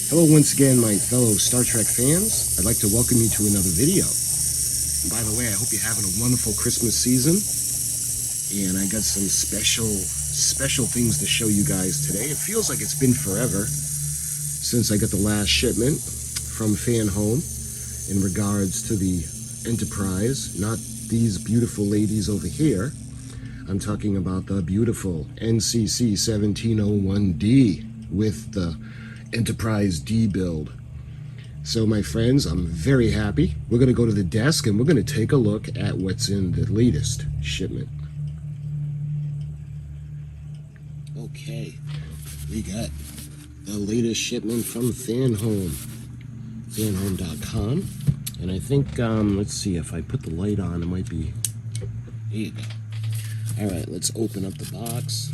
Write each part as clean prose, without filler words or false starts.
Hello once again, my fellow Star Trek fans. I'd like to welcome you to another video. And by the way, I hope you're having a wonderful Christmas season. And I got some special things to show you guys today. It feels like it's been forever since I got the last shipment from FanHome in regards to the Enterprise. Not these beautiful ladies over here. I'm talking about the beautiful NCC 1701D with the Enterprise D build. So my friends, I'm very happy. We're going to go to the desk and we're going to take a look at what's in the latest shipment. Okay, we got the latest shipment from FanHome, fanhome.com. And I think, let's see, if I put the light on, it might be, there you go. All right, let's open up the box.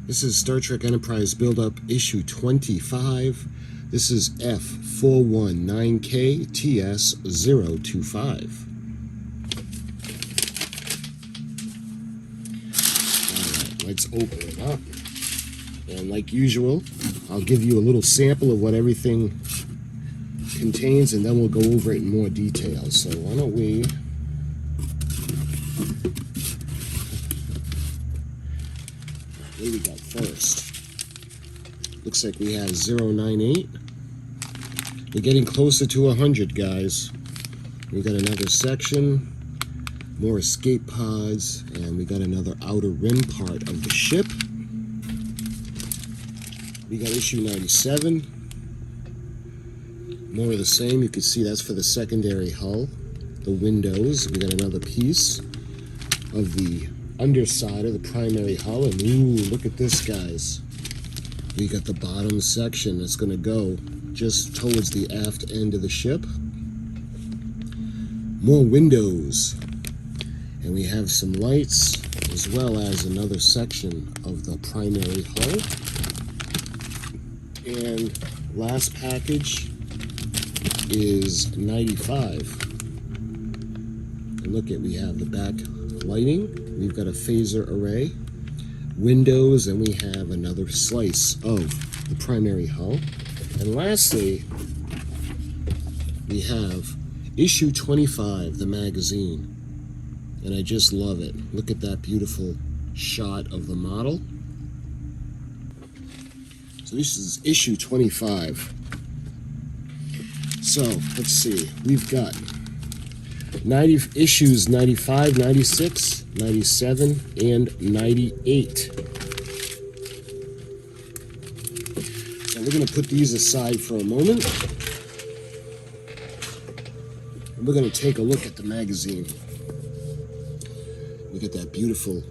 This is Star Trek Enterprise Build-Up Issue 25. This is F419KTS025. Alright, let's open it up. And like usual, I'll give you a little sample of what everything contains, and then we'll go over it in more detail. So why don't we... What do we got first? Looks like we have 098. We're getting closer to 100, guys. We got another section, more escape pods, and we got another outer rim part of the ship. We got issue 97. More of the same. You can see that's for the secondary hull. The windows. We got another piece of the underside of the primary hull, and ooh, look at this, guys. We got the bottom section that's going to go just towards the aft end of the ship. More windows, and we have some lights as well as another section of the primary hull. And last package is 95. And look at, we have the back lighting. We've got a phaser array, windows, and we have another slice of the primary hull. And lastly, we have issue 25, the magazine. And I just love it. Look at that beautiful shot of the model. So this is issue 25. So let's see, we've got issues 95, 96, 97, and 98. So we're going to put these aside for a moment. And we're going to take a look at the magazine. Look at that beautiful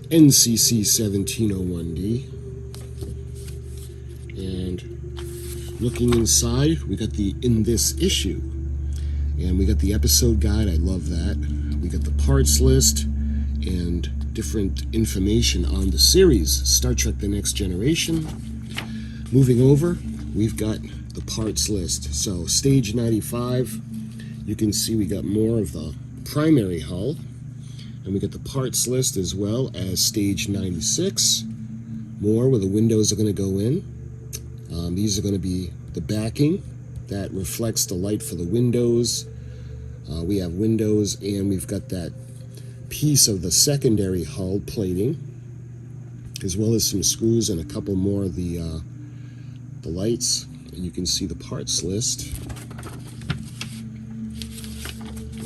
NCC 1701D. And looking inside, we got the in this issue. And we got the episode guide. I love that. We got the parts list and different information on the series Star Trek The Next Generation. Moving over, we've got the parts list. So stage 95, you can see we got more of the primary hull, and we got the parts list as well as stage 96, more where the windows are going to go in. These are going to be the backing that reflects the light for the windows. We have windows, and we've got that piece of the secondary hull plating, as well as some screws and a couple more of the lights. And you can see the parts list.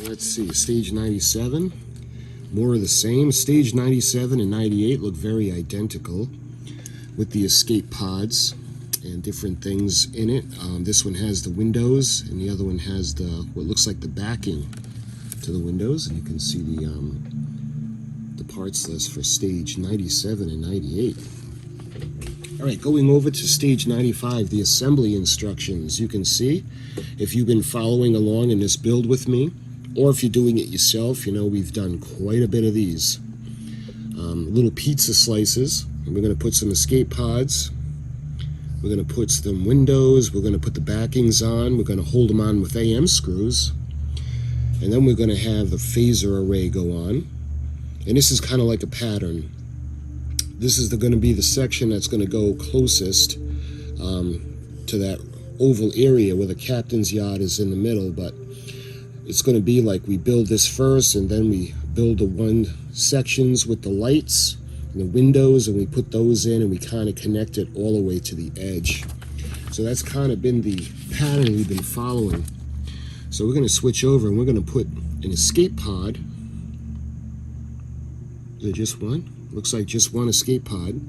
Let's see, stage 97, more of the same. Stage 97 and 98 look very identical with the escape pods and different things in it. This one has the windows, and the other one has the what looks like the backing to the windows. And you can see the parts list for stage 97 and 98. All right, going over to stage 95, the assembly instructions. You can see, if you've been following along in this build with me, or if you're doing it yourself, you know we've done quite a bit of these. Little pizza slices, and we're going to put some escape pods. We're going to put some windows. We're going to put the backings on. We're going to hold them on with AM screws. And then we're going to have the phaser array go on. And this is kind of like a pattern. This is going to be the section that's going to go closest to that oval area where the captain's yacht is in the middle, but it's going to be like we build this first, and then we build the one sections with the lights and the windows, and we put those in, and we kind of connect it all the way to the edge. So that's kind of been the pattern we've been following. So we're going to switch over, and we're going to put an escape pod. Is it just one? Looks like just one escape pod.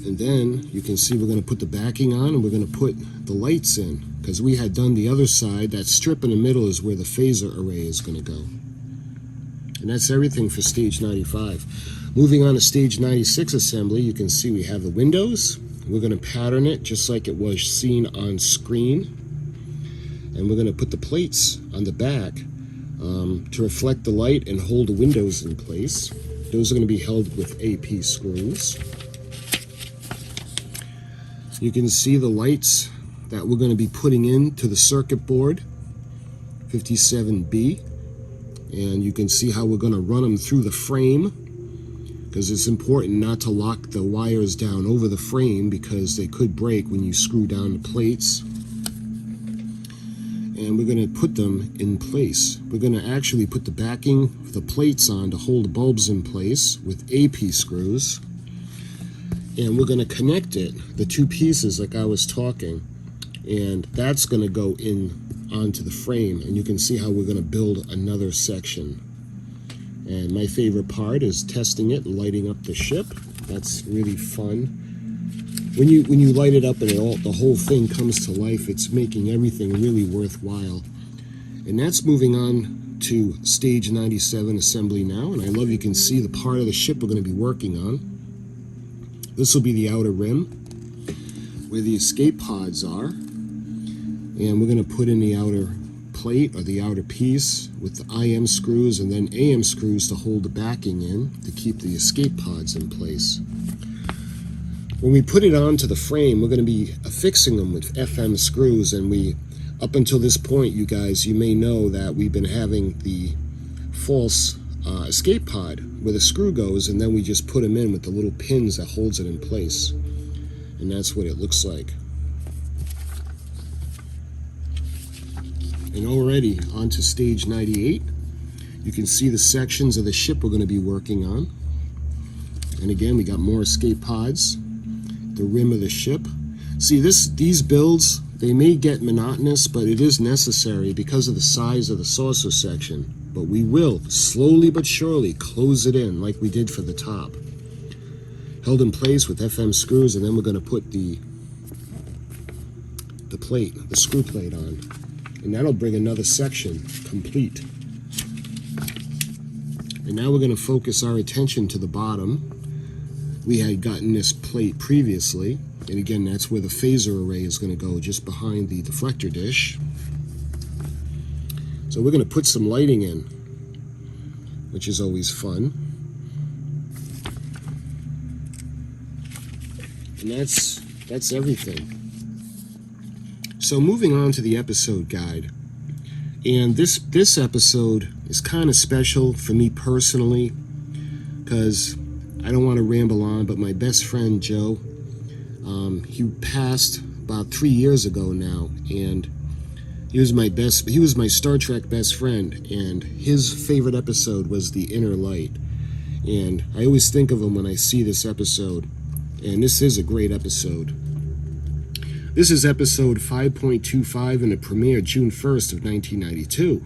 And then you can see we're going to put the backing on, and we're going to put the lights in, because we had done the other side. That strip in the middle is where the phaser array is going to go. And that's everything for stage 95. Moving on to stage 96 assembly, you can see we have the windows. We're going to pattern it just like it was seen on screen. And we're going to put the plates on the back to reflect the light and hold the windows in place. Those are going to be held with AP screws. You can see the lights that we're going to be putting into the circuit board, 57B. And you can see how we're going to run them through the frame, because it's important not to lock the wires down over the frame, because they could break when you screw down the plates. And we're going to put them in place. We're going to actually put the backing of the plates on to hold the bulbs in place with AP screws. And we're going to connect it, the two pieces like I was talking, and that's going to go in onto the frame, and you can see how we're going to build another section. And my favorite part is testing it and lighting up the ship. That's really fun. When you light it up and the whole thing comes to life, it's making everything really worthwhile. And that's moving on to stage 97 assembly now. And I love you can see the part of the ship we're going to be working on. This will be the outer rim where the escape pods are. And we're going to put in the outer plate, or the outer piece, with the IM screws and then AM screws to hold the backing in to keep the escape pods in place. When we put it onto the frame, we're going to be affixing them with FM screws, and up until this point, you guys, you may know that we've been having the false escape pod where the screw goes, and then we just put them in with the little pins that holds it in place. And that's what it looks like. And already onto stage 98, you can see the sections of the ship we're going to be working on. And again, we got more escape pods, the rim of the ship. See, these builds, they may get monotonous, but it is necessary because of the size of the saucer section. But we will, slowly but surely, close it in like we did for the top. Held in place with FM screws, and then we're going to put the plate, the screw plate on. And that'll bring another section complete. And now we're going to focus our attention to the bottom. We had gotten this plate previously, and again, that's where the phaser array is going to go, just behind the deflector dish. So we're going to put some lighting in, which is always fun. And that's everything. So moving on to the episode guide. And this episode is kind of special for me personally, because I don't want to ramble on, but my best friend Joe, he passed about 3 years ago now, and he was my Star Trek best friend, and his favorite episode was The Inner Light. And I always think of him when I see this episode, and this is a great episode. This is episode 5.25, and it premiered June 1st of 1992.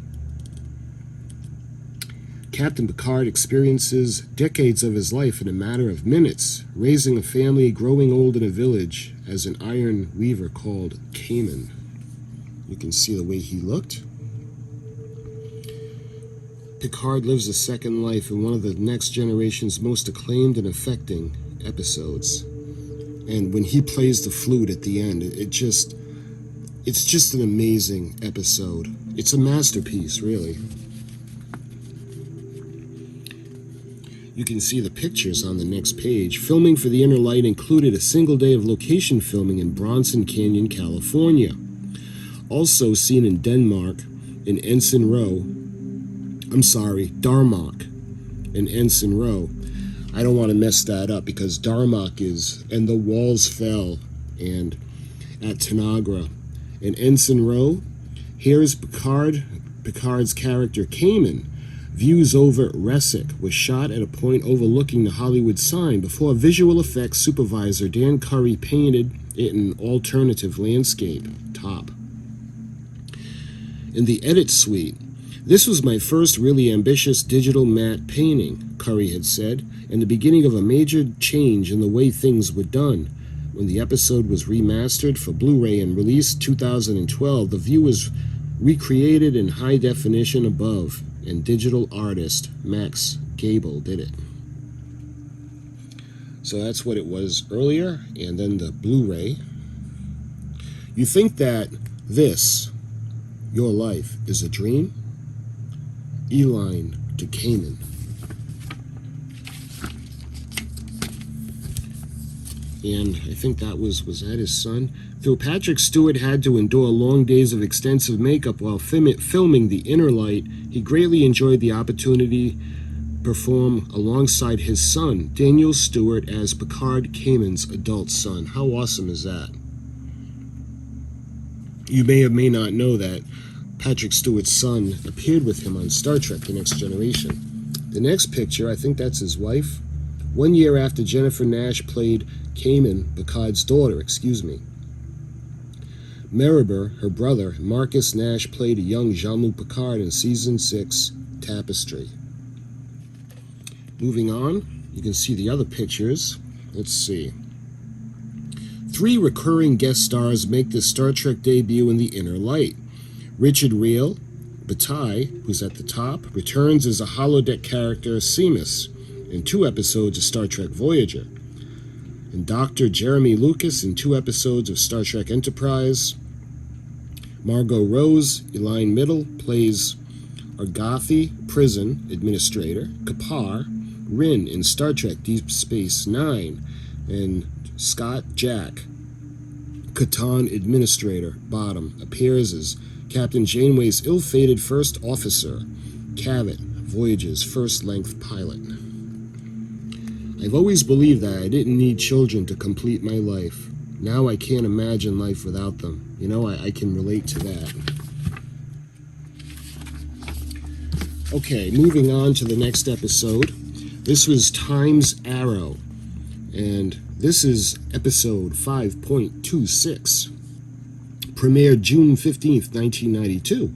Captain Picard experiences decades of his life in a matter of minutes, raising a family, growing old in a village as an iron weaver called Kamen. You can see the way he looked. Picard lives a second life in one of the next generation's most acclaimed and affecting episodes. And when he plays the flute at the end, it's just an amazing episode. It's a masterpiece, really. You can see the pictures on the next page. Filming for The Inner Light included a single day of location filming in Bronson Canyon, California. Also seen in Denmark in Darmok. and Ensign Row. I don't want to mess that up because Darmok is And the Walls Fell and at Tanagra. In Ensign Row, here's Picard's character Kamen views over Resic was shot at a point overlooking the Hollywood sign before visual effects supervisor Dan Curry painted it an alternative landscape. Top. In the edit suite, this was my first really ambitious digital matte painting, Curry had said, and the beginning of a major change in the way things were done. When the episode was remastered for Blu-ray and released 2012, the view was recreated in high definition above, and digital artist Max Gable did it. So that's what it was earlier, and then the Blu-ray. You think that this, your life, is a dream? Eline to Kamen. And I think that was that his son? Though Patrick Stewart had to endure long days of extensive makeup while filming The Inner Light, he greatly enjoyed the opportunity to perform alongside his son, Daniel Stewart, as Picard Kamen's adult son. How awesome is that? You may or may not know that Patrick Stewart's son appeared with him on Star Trek The Next Generation. The next picture, I think that's his wife. 1 year after Jennifer Nash played Kamen, Picard's daughter, Merriber, her brother, Marcus Nash, played a young Jean-Luc Picard in Season 6, Tapestry. Moving on, you can see the other pictures. Let's see. 3 recurring guest stars make the Star Trek debut in The Inner Light. Richard Reel, Bataille, who's at the top, returns as a holodeck character, Seamus, in 2 episodes of Star Trek Voyager. And Dr. Jeremy Lucas in 2 episodes of Star Trek Enterprise. Margot Rose, Eline Middle, plays Argathi, prison administrator. Kapar, Rin in Star Trek Deep Space Nine. And Scott Jack, Catan administrator, bottom, appears as Captain Janeway's ill-fated first officer, Cavett, Voyager's first-length pilot. I've always believed that I didn't need children to complete my life. Now I can't imagine life without them. You know, I can relate to that. Okay, moving on to the next episode. This was Time's Arrow, and this is episode 5.26. Premiered June 15th, 1992.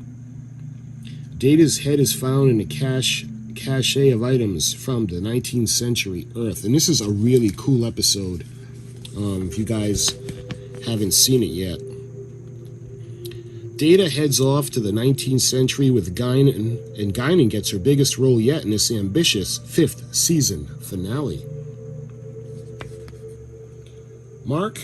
Data's head is found in a cache of items from the 19th century Earth. And this is a really cool episode, if you guys haven't seen it yet. Data heads off to the 19th century with Guinan, and Guinan gets her biggest role yet in this ambitious 5th season finale. Mark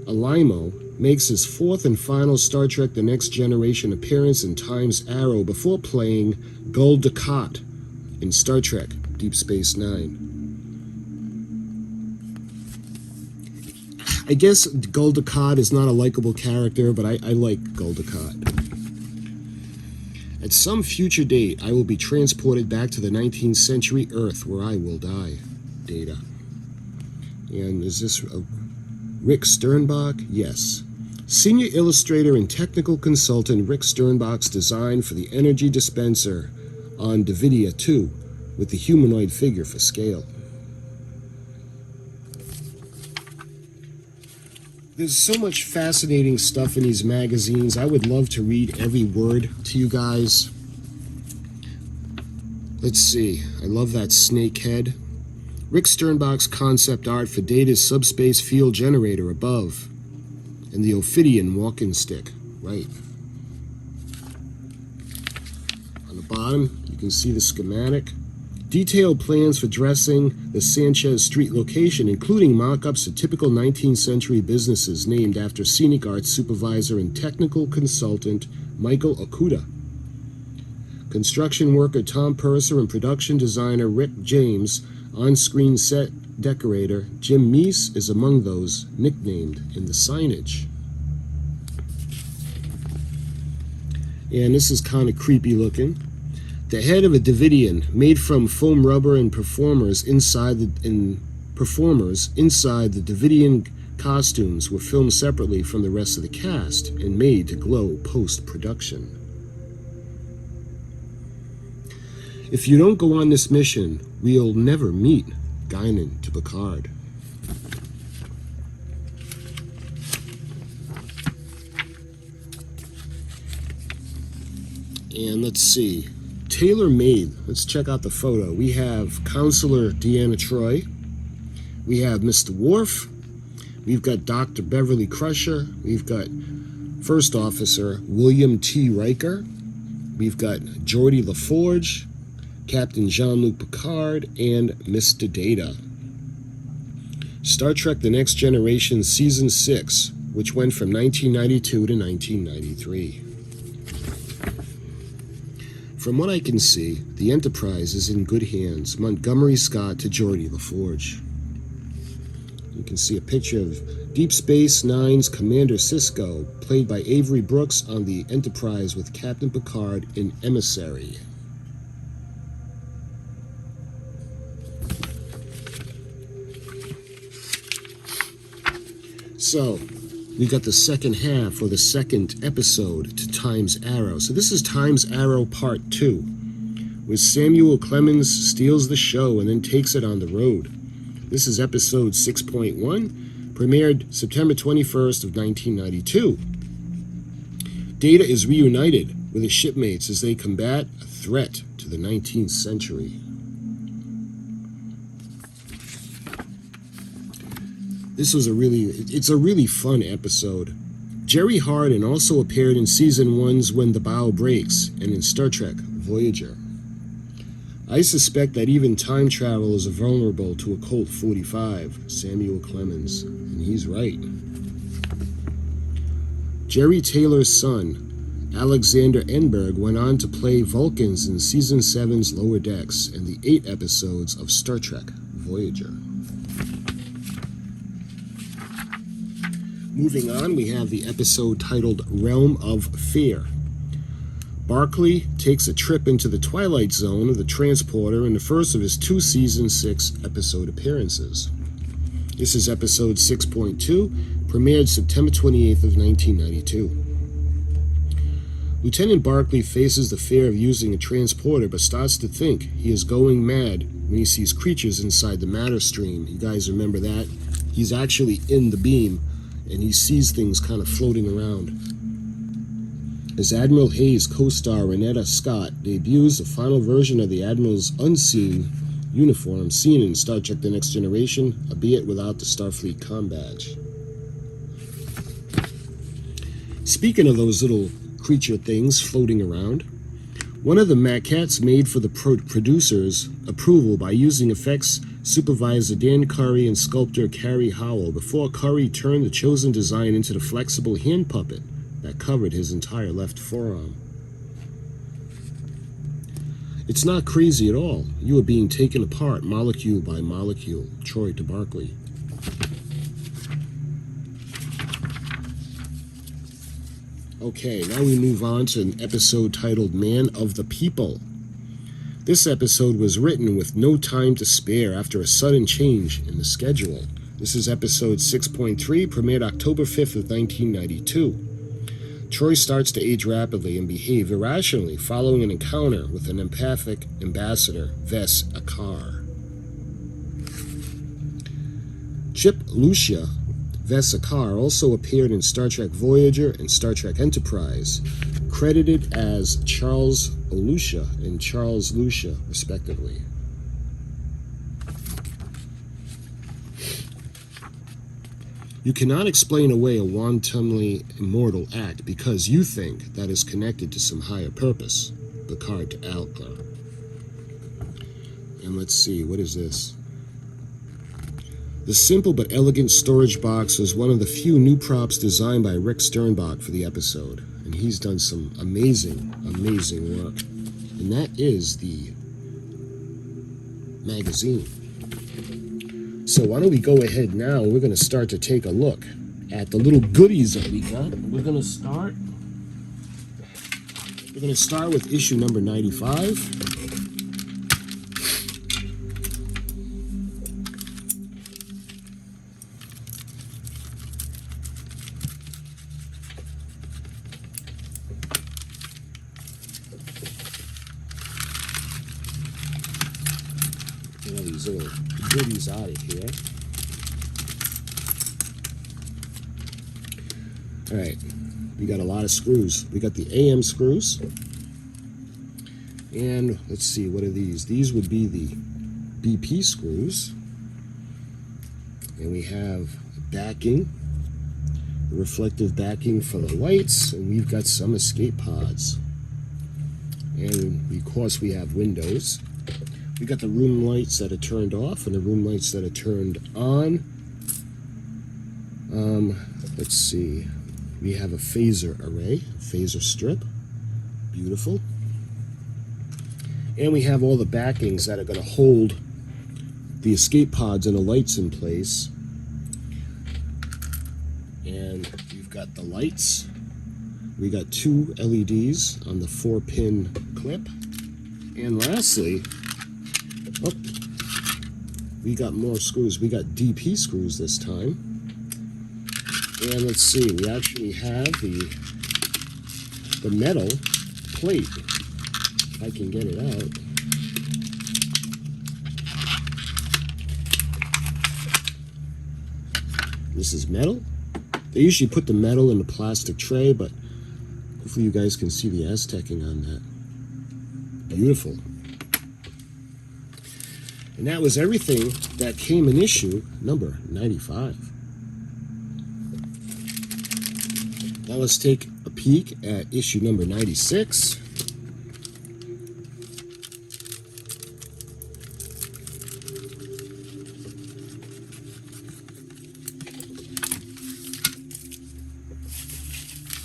Alaimo makes his 4th and final Star Trek The Next Generation appearance in Time's Arrow before playing Gul Dukat in Star Trek Deep Space Nine. I guess Gul Dukat is not a likable character, but I like Gul Dukat. At some future date, I will be transported back to the 19th century Earth where I will die. Data. And is this Rick Sternbach? Yes. Senior illustrator and technical consultant Rick Sternbach's design for the energy dispenser on Davidia 2 with the humanoid figure for scale. There's so much fascinating stuff in these magazines. I would love to read every word to you guys. Let's see. I love that snake head. Rick Sternbach's concept art for Data's subspace field generator above. And the Ophidian walking stick, right. On the bottom, you can see the schematic. Detailed plans for dressing the Sanchez Street location, including mock-ups of typical 19th century businesses named after scenic arts supervisor and technical consultant Michael Okuda. Construction worker Tom Purser and production designer Rick James, on-screen set decorator Jim Meese is among those nicknamed in the signage. And this is kind of creepy looking. The head of a Davidian made from foam rubber and performers inside the Davidian costumes were filmed separately from the rest of the cast and made to glow post-production. If you don't go on this mission, we'll never meet Guinan to Picard. And let's see, tailor-made. Let's check out the photo. We have Counselor Deanna Troi. We have Mr. Worf. We've got Dr. Beverly Crusher. We've got First Officer William T. Riker. We've got Geordi LaForge, Captain Jean-Luc Picard, and Mr. Data. Star Trek The Next Generation Season 6, which went from 1992 to 1993. From what I can see, the Enterprise is in good hands. Montgomery Scott to Geordi LaForge. You can see a picture of Deep Space Nine's Commander Sisko, played by Avery Brooks, on the Enterprise with Captain Picard in Emissary. So, we got the second half, or the second episode, to Time's Arrow. So this is Time's Arrow Part 2, where Samuel Clemens steals the show and then takes it on the road. This is episode 6.1, premiered September 21st of 1992. Data is reunited with his shipmates as they combat a threat to the 19th century. It's a really fun episode. Jerry Hardin also appeared in Season 1's When the Bow Breaks and in Star Trek Voyager. I suspect that even time travel is vulnerable to a Colt 45, Samuel Clemens, and he's right. Jerry Taylor's son, Alexander Enberg, went on to play Vulcans in Season 7's Lower Decks and the 8 episodes of Star Trek Voyager. Moving on, we have the episode titled Realm of Fear. Barclay takes a trip into the Twilight Zone of the transporter in the first of his 2 Season 6 episode appearances. This is episode 6.2, premiered September 28th of 1992. Lieutenant Barclay faces the fear of using a transporter, but starts to think he is going mad when he sees creatures inside the matter stream. You guys remember that? He's actually in the beam, and he sees things kind of floating around. As Admiral Hayes' co-star Renetta Scott debuts the final version of the Admiral's unseen uniform seen in Star Trek The Next Generation, albeit without the Starfleet com badge. Speaking of those little creature things floating around, one of the maquettes made for the producer's approval by using effects supervisor Dan Curry and sculptor Carrie Howell before Curry turned the chosen design into the flexible hand puppet that covered his entire left forearm. It's not crazy at all. You are being taken apart molecule by molecule. Troy to Barclay. Okay, now we move on to an episode titled Man of the People. This episode was written with no time to spare after a sudden change in the schedule. This is episode 6.3, premiered October 5th of 1992. Troy starts to age rapidly and behave irrationally following an encounter with an empathic ambassador, Ves Akar. Chip Lucia, Ves Akar, also appeared in Star Trek Voyager and Star Trek Enterprise, credited as Charles Olusha and Charles Lucia, respectively. You cannot explain away a wantonly immoral act because you think that is connected to some higher purpose. Picard to Alka. And let's see, what is this? The simple but elegant storage box was one of the few new props designed by Rick Sternbach for the episode. And he's done some amazing, amazing work. And that is the magazine. So why don't we go ahead now, we're going to start to take a look at the little goodies that we got. We're going to start with issue number 95. goodies out of here. All right, we got a lot of screws. We got the AM screws. And let's see, what are these? These would be the BP screws. And we have backing, reflective backing for the lights, and we've got some escape pods. And of course we have windows. We got the room lights that are turned off and the room lights that are turned on. Let's see, we have a phaser array, phaser strip, beautiful. And we have all the backings that are going to hold the escape pods and the lights in place. And we've got the lights. We got 2 LEDs on the 4-pin clip. And lastly, we got more screws. We got DP screws this time. And let's see, we actually have the metal plate. If I can get it out. This is metal. They usually put the metal in the plastic tray, but hopefully you guys can see the Aztecing on that. Beautiful. And that was everything that came in issue number 95. Now let's take a peek at issue number 96.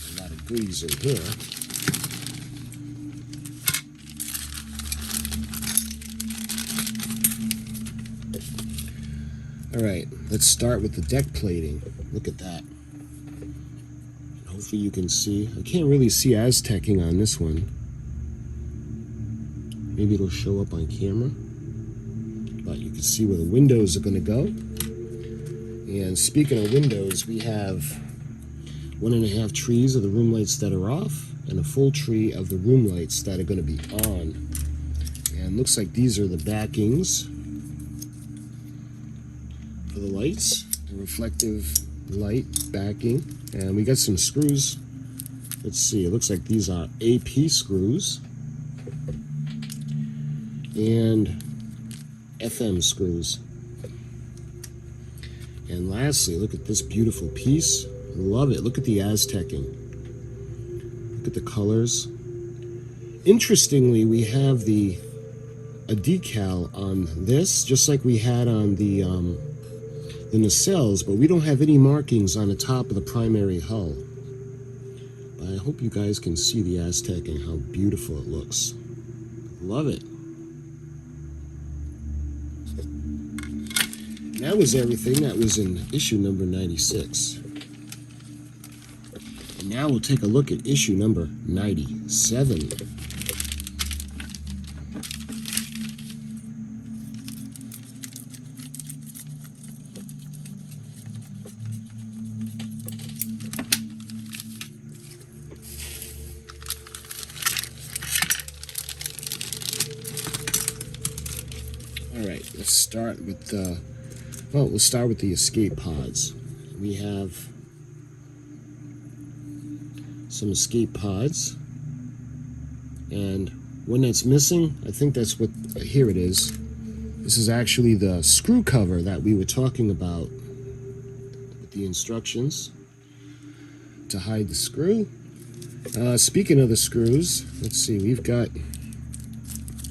A lot of goodies in here. All right, let's start with the deck plating. Look at that. Hopefully you can see. I can't really see Aztecing on this one. Maybe it'll show up on camera. But you can see where the windows are going to go. And speaking of windows, we have 1.5 trees of the room lights that are off and a full tree of the room lights that are going to be on. And looks like these are the backings for the lights, the reflective light backing. And we got some screws. Let's see, it looks like these are AP screws and FM screws. And lastly, look at this beautiful piece. Love it. Look at the Aztecing. Look at the colors. Interestingly, we have a decal on this, just like we had on the nacelles, but we don't have any markings on the top of the primary hull. But I hope you guys can see the Aztecing, how beautiful it looks. Love it. And that was everything that was in issue number 96. And now we'll take a look at issue number 97. All right, let's start with we'll start with the escape pods. We have some escape pods, and when that's missing, I think that's what, here it is. This is actually the screw cover that we were talking about with the instructions to hide the screw. Speaking of the screws, let's see, we've got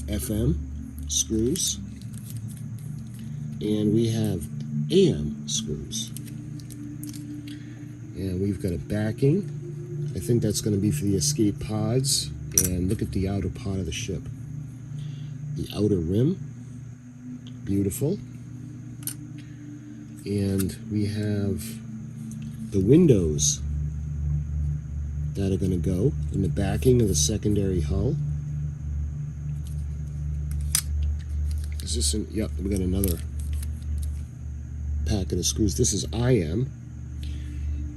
FM screws, and we have AM screws. And we've got a backing. I think that's going to be for the escape pods. And look at the outer part of the ship. The outer rim. Beautiful. And we have the windows that are going to go in the backing of the secondary hull. Is this an, yep, we got another packet of screws. This is IM,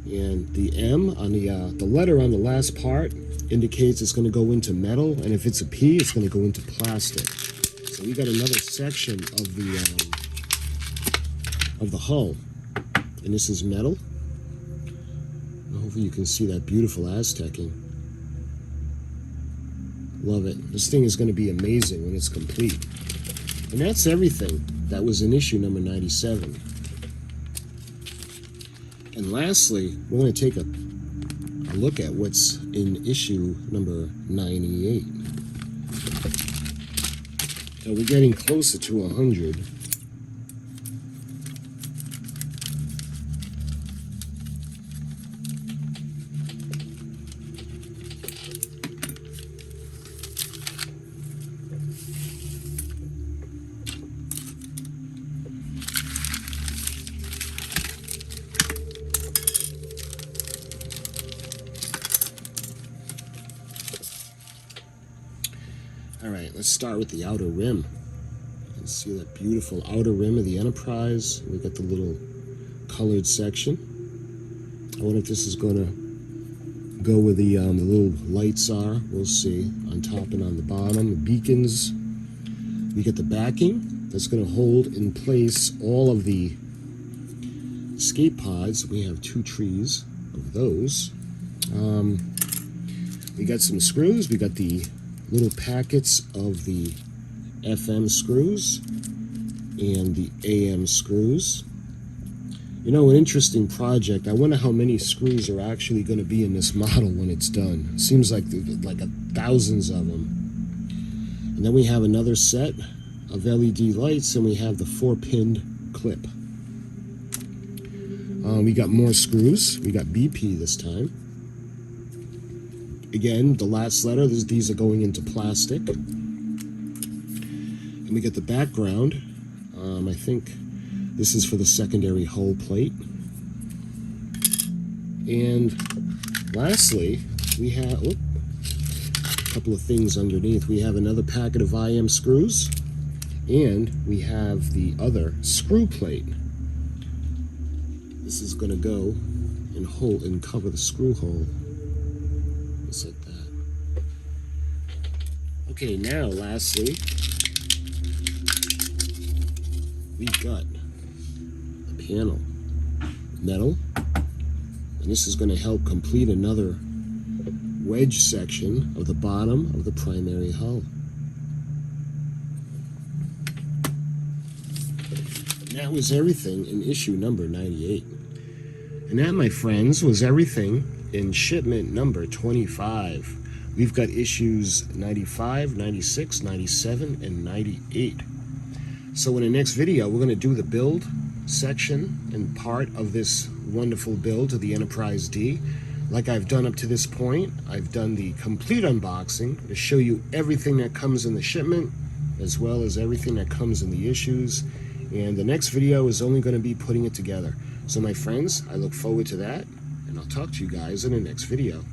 and the M on the letter on the last part indicates it's going to go into metal, and if it's a P, it's going to go into plastic. So we got another section of of the hull. And this is metal. Hopefully you can see that beautiful Aztecing. Love it. This thing is going to be amazing when it's complete. And that's everything that was in issue number 97. And lastly, we're going to take a look at what's in issue number 98. Now we're getting closer to 100. All right, let's start with the outer rim. You can see that beautiful outer rim of the Enterprise. We got the little colored section. I wonder if this is going to go where the little lights are. We'll see. On top and on the bottom, the beacons. We get the backing that's going to hold in place all of the escape pods. We have 2 trees of those. We got some screws. We got the little packets of the FM screws and the AM screws. You know, an interesting project. I wonder how many screws are actually going to be in this model when it's done. It seems like thousands of them. And then we have another set of LED lights, and we have the 4-pinned clip. We got more screws. We got BP this time. Again, the last letter, these are going into plastic. And we get the background. I think this is for the secondary hull plate. And lastly, we have a couple of things underneath. We have another packet of IM screws, and we have the other screw plate. This is going to go and cover the screw hole. Just like that. Okay, now lastly, we got a panel, metal, and this is going to help complete another wedge section of the bottom of the primary hull. And that was everything in issue number 98. And that, my friends, was everything in shipment number 25. We've got issues 95, 96, 97, and 98. So in the next video, we're going to do the build section and part of this wonderful build of the Enterprise D. Like I've done up to this point, I've done the complete unboxing to show you everything that comes in the shipment, as well as everything that comes in the issues. And the next video is only going to be putting it together. So my friends, I look forward to that, and I'll talk to you guys in the next video.